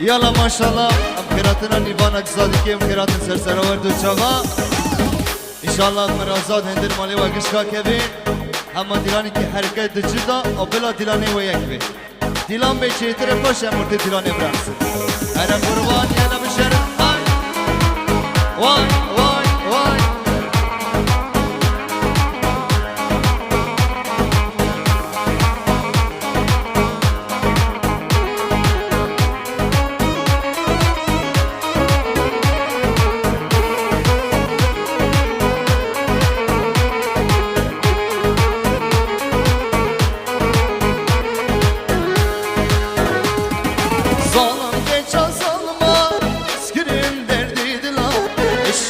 يلا ما شاء الله امخيراتنا نيفانك صادقي امخيراتنا سرسرور دو چاغا ان شاء الله مرازات هندر مالي وگشكا كبي اما ديلاني كي حركت جدا او بلا ديلاني ويكبي ديلان بيچيتر باش امرت ديلاني برقص انا قربان يلا بشرم واي واي واي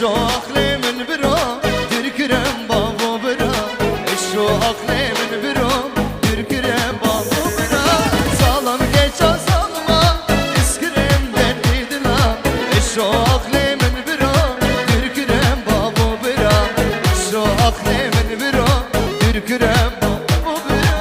شو عقلي من برا تركرم بابو برا شو عقلي من برا تركرم بابو برا سالم geça salma iskrim derdidina شو عقلي من برا تركرم بابو برا شو عقلي من برا تركرم بابو برا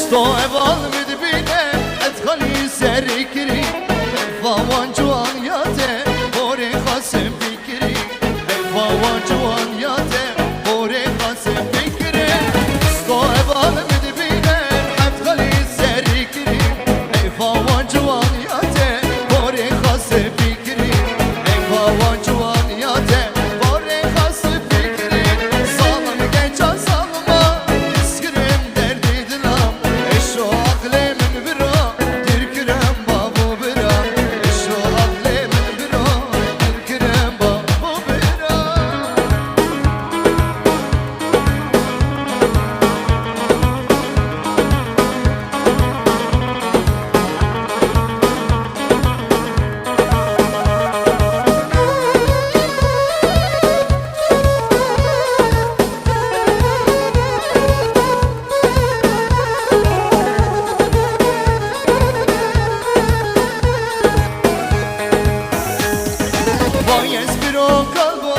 sto eval midbine etkhali serikri vavan juan yate bore khasem fikri vavan juan yate bore khasem fikri sto eval midbine etkhali serikri vavan juan yate bore khasem fikri vavan juan yate bore khasem fikri salam geça salma iskrim derdidina شو عقلي من برا تركرم بابو برا شو عقلي من برا تركرم بابو برا يسبرو قلبو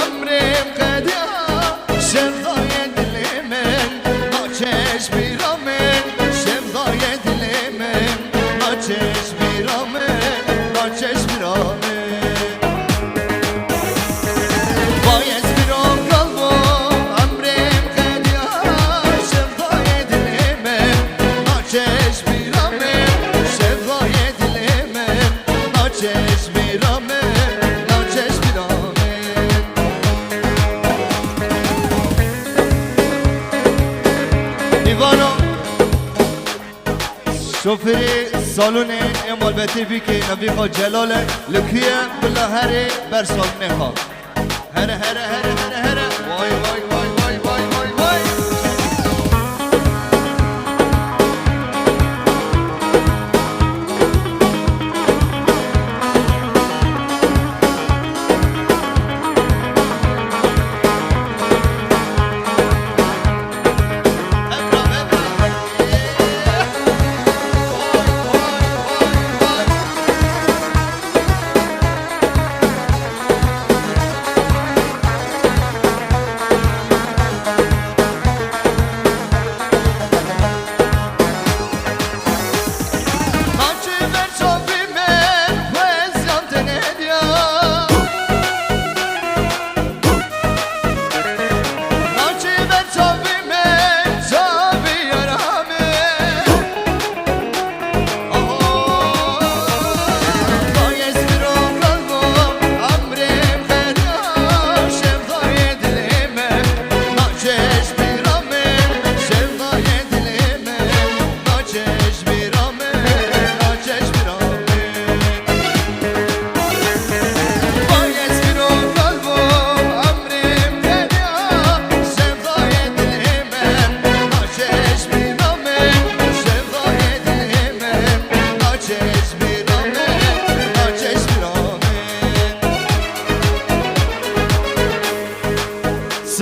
أمرم قديا شفضاي دلمن ناچش بیرامن شفضاي دلمن ناچش بیرامن ناچش بیرامن يسبرو قلبو أمرم قديا شفضاي دلمن ناچش بیرامن شفضاي دلمن ناچش بیرامن شوفری سالون امال بتی بی که نبی خواه جلاله لکیه بلا هره بر سال نخواه هره هره هره هره هره وای وای وای وای وای وای وای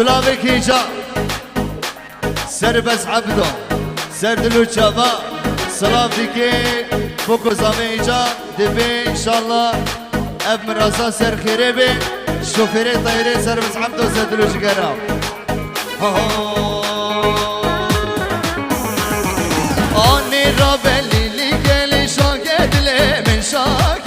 سلامك هيجا سر بس عبدو سر دلو شبا سلام ديكي فوكو زاميجا دبي ان شاء الله اب مراسا سر خريبي شوفيري طيري سر بس عبدو سر دلو شكرا اني رابلي لي قالي شاكد لي من شاكد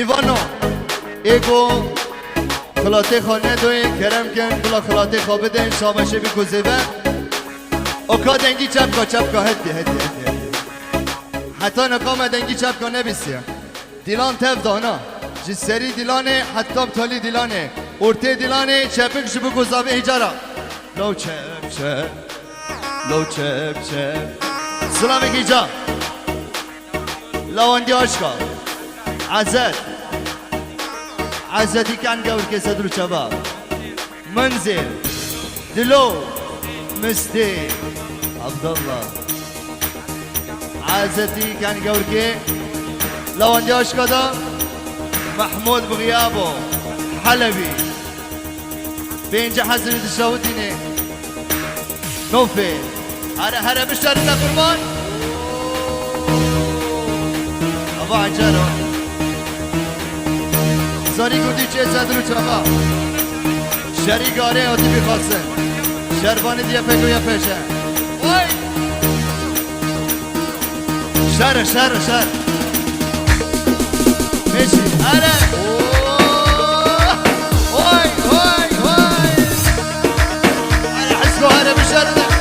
نیوانو ایگو خلاطه خانه دوی کرم کن بلا خلاطه خوابده شامشه بی کزیبه اوکا دنگی چپکا هدی حتی نکام دنگی چپکا نبیسیه دیلان تف دانا جسری دیلانه حتی بتالی دیلانه ارته دیلانه چپک شبو کزابه هجارا لو چپ سلام گیجا لواندی آشکا عزتي كان قبل كيسة دلو شباب منزل دلو مستي عبد الله عزتي كان قبل كي لو عندي اشكدا محمود بغيابه حلبي بينجح حسن الشاوديني نوفي هرب الشهر ده قربان ابو عجانو زاری گودی چه زدرو چاقا شری گاره آتی بخواسته شربانی دیگه پگو یا پشه وای شر میشی اره وای اره حسکو اره بشر ده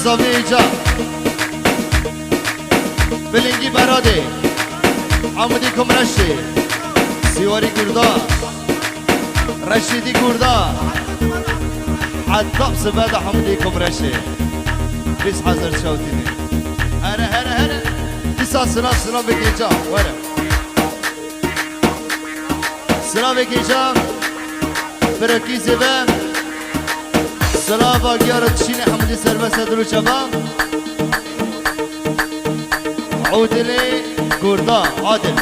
زاویجا بلنگی براده عمودی کم رشی سیواری گردا رشیدی گردا عطاب سبادا حمودی کم رشی بیس حضر شوتینی هره دیسا سنا بگی جا وره سنا بگی جا برکیزی بم سلام باقیار تشینی حمودی سربسه دلو شباب عودلی گردا عادل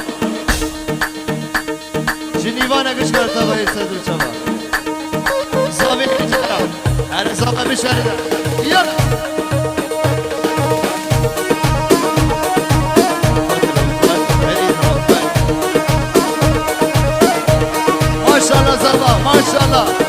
جنیوان اگش کرتا باید دلو شباب زاوی جرا هر زاوی بشرده یالا ماشاءالله زبا ماشاءالله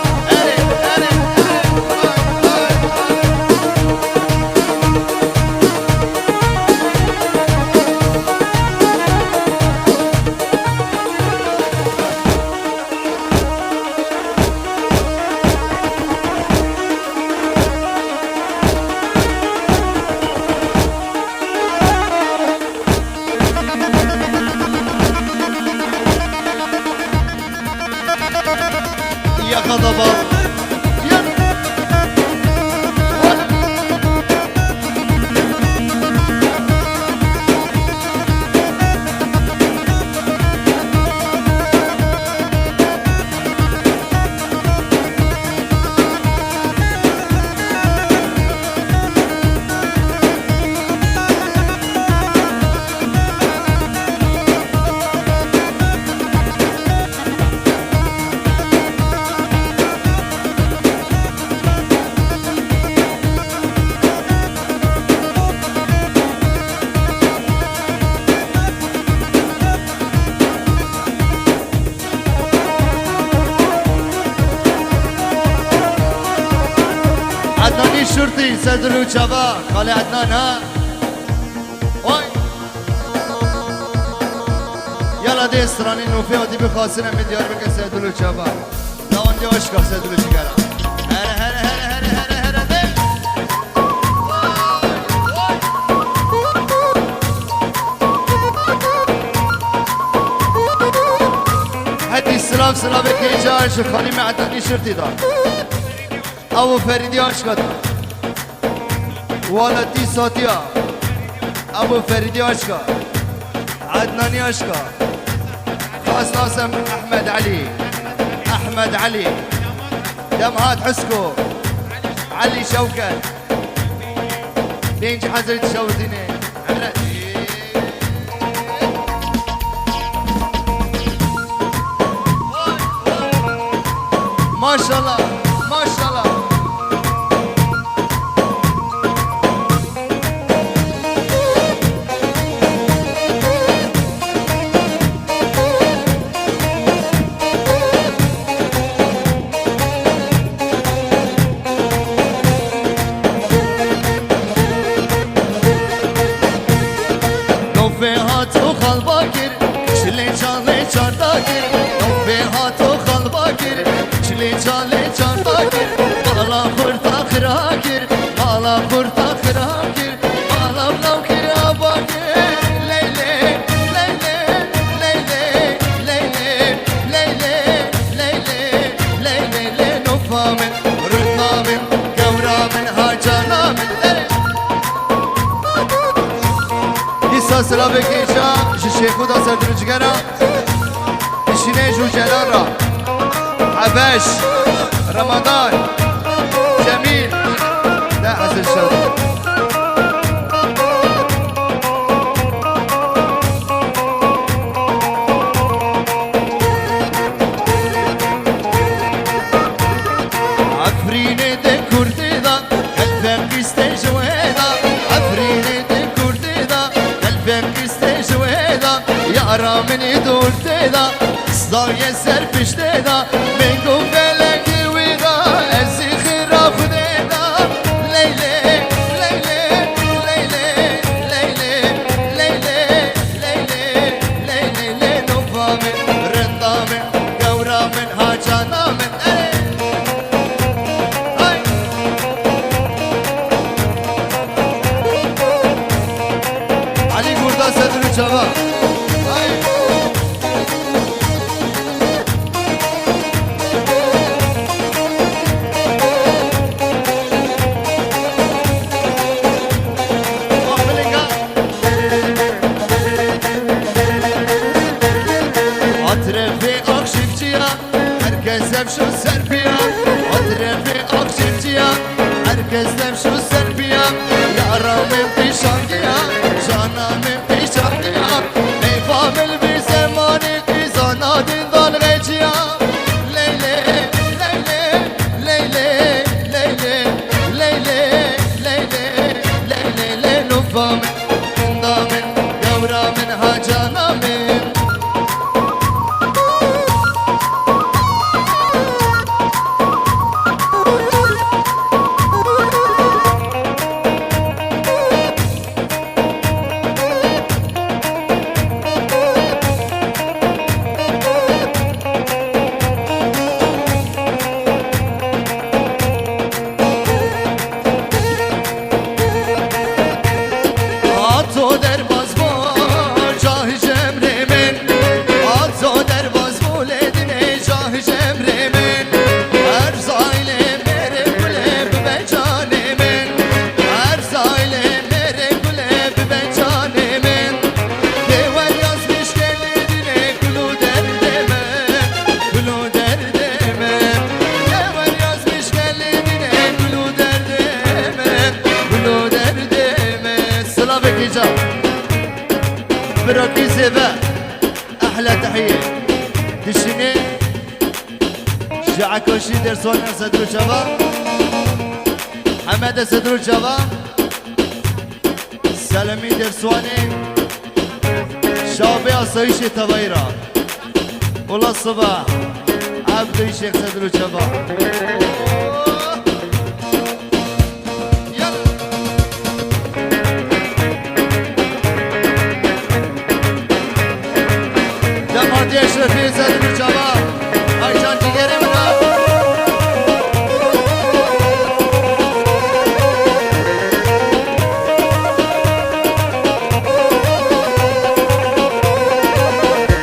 شرطي سدلو شبا خالي عدنان ها وي يلا دي استراني نوفي ودي بخاصنا من ديار بك سدلو شبا لون دي وشكا سدلو شكرا هلا دي هدي السلام بك يجار خالي ما عدناني شرطي دار ابو فريدي عشقت والدي صوتيا ابو فريدي عشقا عدناني عشقا خاص ناسم احمد علي دمهات حسكو علي شوكت بينجي حزرت شوتيني ما شاء الله ما شاء الله سلام بكيشا الشيخ ودا سردر جگرا الشنيج وجلارا عباش رمضان جميل لا حسن شوقي عفريني دي كردي دا قلبك يستجويدا عفريني دي كردي دا قلبك يستجويدا يارا من يدور تيدا صدايا سرفش تيدا من قبلك ويدا ازي خراف ديدا ليلي ليلي ليلي ليلي ليلي ليلي ليلي نوفا من رندا من قورا من هاجانا من Herkes şu serpiya, adrefi akşemciya. Herkes şu serpiya, yaramın pişangiya, canamın pişangiya. Meyfamil bir zamanı izanadın dalgeciya. Leyle, leyle, leyle, leyle, leyle, leyle, leyle, leylufamin, indamin, yavramin, hacanamin. براكيزي بقى احلى تحيه تشيني شعكوشي درسونا صدرو شباب حماده صدرو شباب سلامي درسواني شابي اصيشي تبايرا والله الصباح عبدو الشيخ صدرو شباب اشرفي زاد الجبار ايجان تجري منها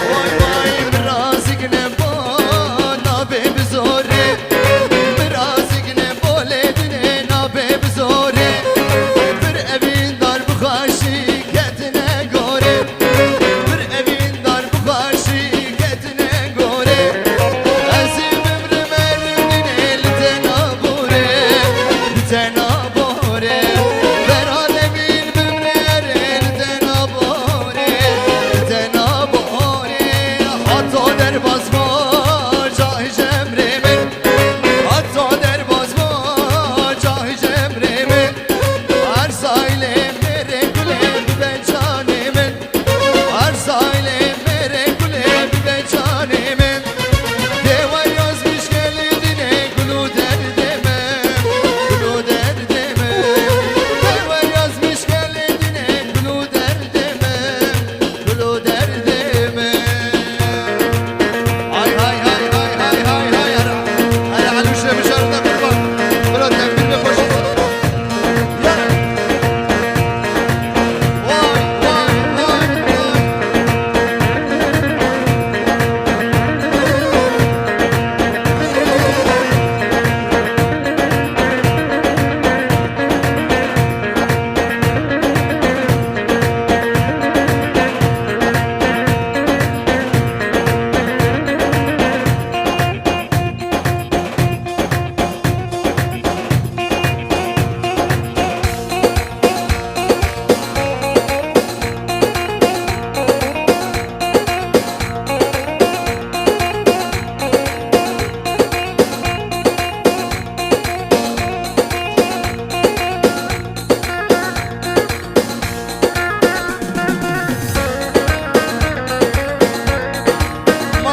واي واي براسك نبون نابي بزوري براسك نبون لدني نابي بزوري بر ابين دار بخاشي كتنا غوري بر ابين دار بخاشي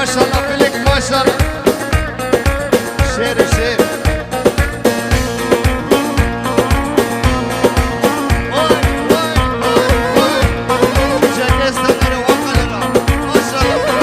maşallah bilek maşallah şer şer oy oy oy oy cennetlere vakalara maşallah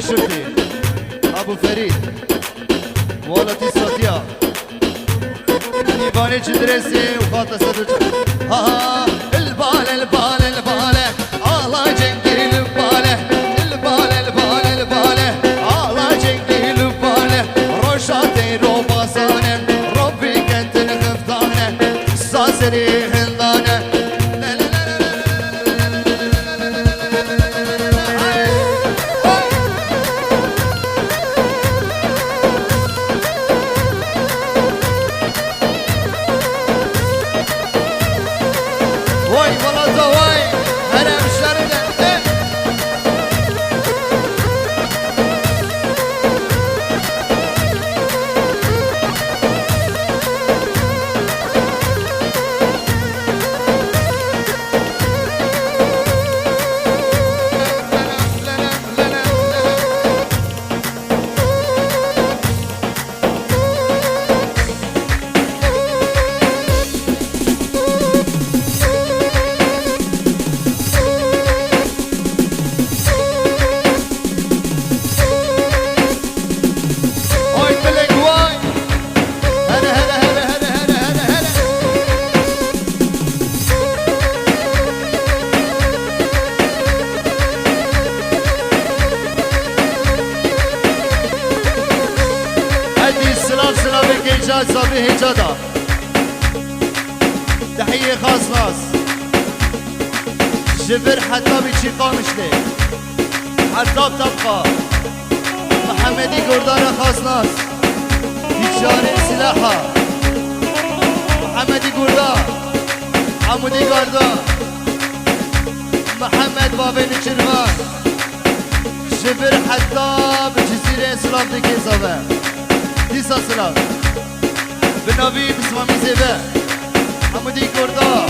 شرطي ابو فريد والتي ساتيا ديواني جدرسي وخاطة سدوش ها البال البال البال الله جنكي البال البال البال البال الله جنكي البال روشاتي روباسانه ربي كنت الغفطانه ساسري هندانه واي والله زواي انا مشردة صبي هجدا تحية خاص ناس جبر حتى بيشي قامش لي حتى بتبقى محمدي قردان خاص ناس تجاري سلاحة محمدي قردان عمودي قردان محمد بابين شرفان جبر حتى بجزيرة سلام ديكي صبا ديسا سلام بنابي بسمامي زيبه حمودي كردا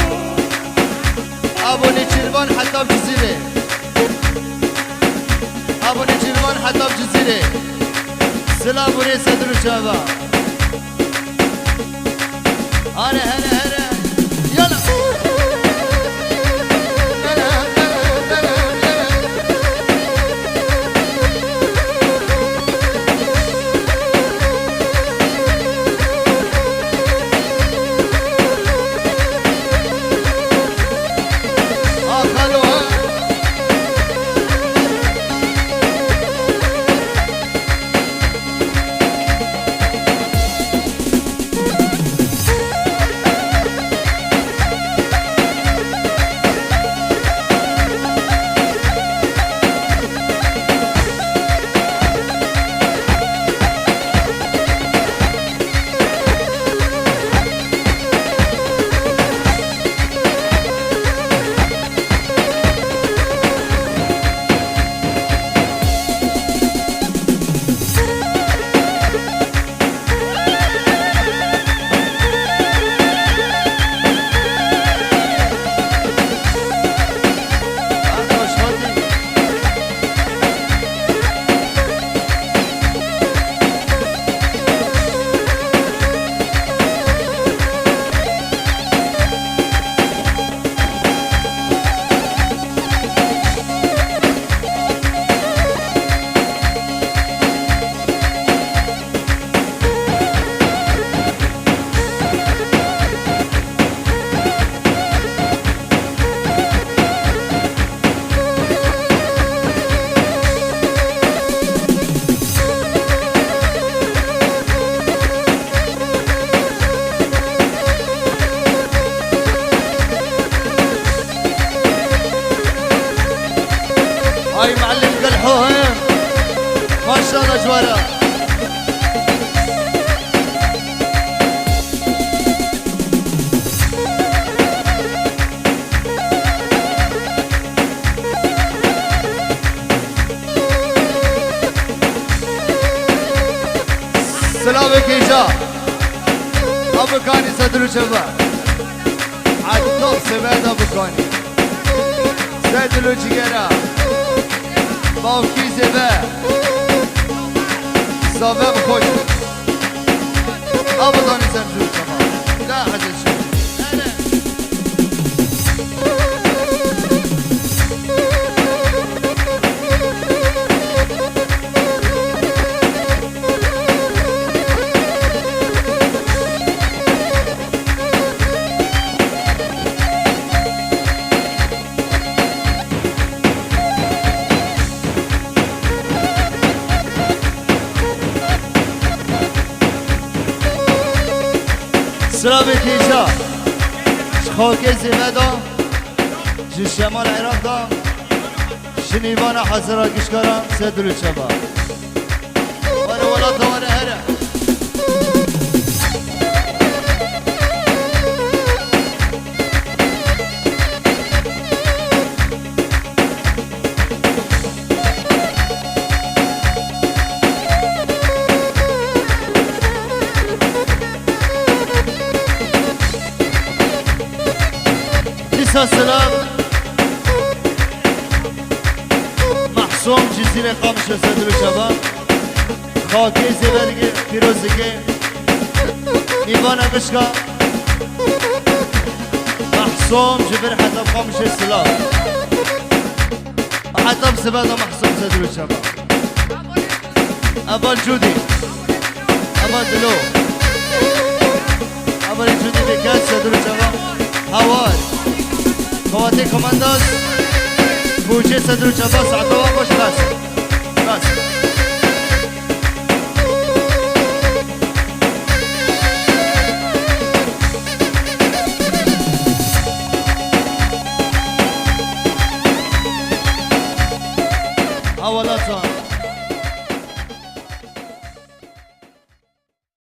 ابو نيچيروان حتى بجزيره ابو نيچيروان حتى بجزيره سلام وري صدر شابا هلا هلا هلا يلا هاي معلم قلحوهم ما شاء الله جوارا سلامك إيجا أبو كاني صدر شبا عاد طب سباد أبو كاني صدر جيرا باوکی زبه زبه بخوش آبا دانی سمجور کما لا حجل شو سلام تیجا خاک زیبدا جی شمال عراق دا شنیوان حضرا گشکارا سدرو چبا واره ولاد واره هره سلام محسوم جزیره قامش صدر شباب خاکی زیبرگی پیروزگی نیوان بشکا محسوم جبر حتاب قامش سلام حتاب سبادا محسوم صدر شباب اول جودی اول دلو اول جودی بکات صدر شباب هوار خواتي كوماندوز بوجي صدر شباب ساعتوا باش راس